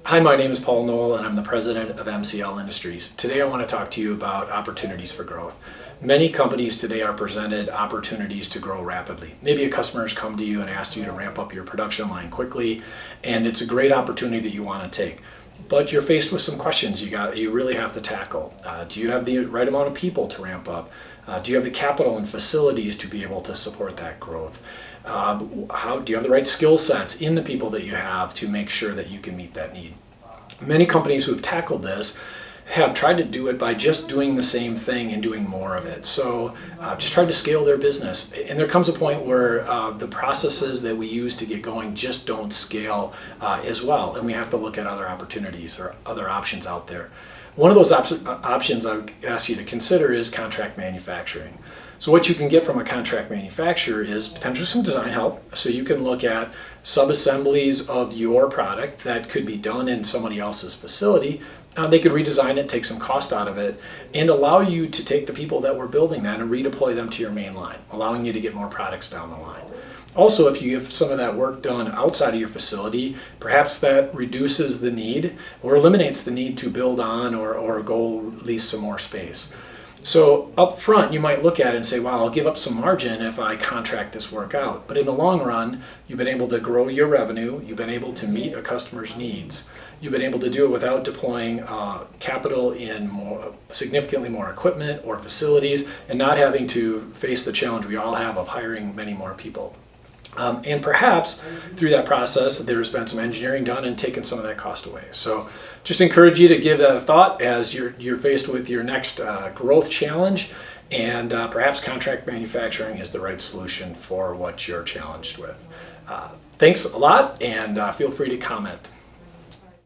Hi, my name is Paul Knoll and I'm the president of MCL Industries. Today I want to talk to you about opportunities for growth. Many companies today are presented opportunities to grow rapidly. Maybe a customer has come to you and asked you to ramp up your production line quickly, and it's a great opportunity that you want to take. But you're faced with some questions you really have to tackle. Do you have the right amount of people to ramp up? Do you have the capital and facilities to be able to support that growth? How do you have the right skill sets in the people that you have to make sure that you can meet that need? Many companies who have tackled this have tried to do it by just doing the same thing and doing more of it. So just tried to scale their business. And there comes a point where the processes that we use to get going just don't scale as well. And we have to look at other opportunities or other options out there. One of those options I would ask you to consider is contract manufacturing. So what you can get from a contract manufacturer is potentially some design help. So you can look at sub-assemblies of your product that could be done in somebody else's facility. They could redesign it, take some cost out of it, and allow you to take the people that were building that and redeploy them to your main line, allowing you to get more products down the line. Also, if you have some of that work done outside of your facility, perhaps that reduces the need or eliminates the need to build on or go lease some more space. So up front, you might look at it and say, wow, I'll give up some margin if I contract this work out. But in the long run, you've been able to grow your revenue, you've been able to meet a customer's needs, you've been able to do it without deploying capital in significantly more equipment or facilities, and not having to face the challenge we all have of hiring many more people. And perhaps through that process, there's been some engineering done and taken some of that cost away. So just encourage you to give that a thought as you're faced with your next growth challenge, and perhaps contract manufacturing is the right solution for what you're challenged with. Thanks a lot, and feel free to comment.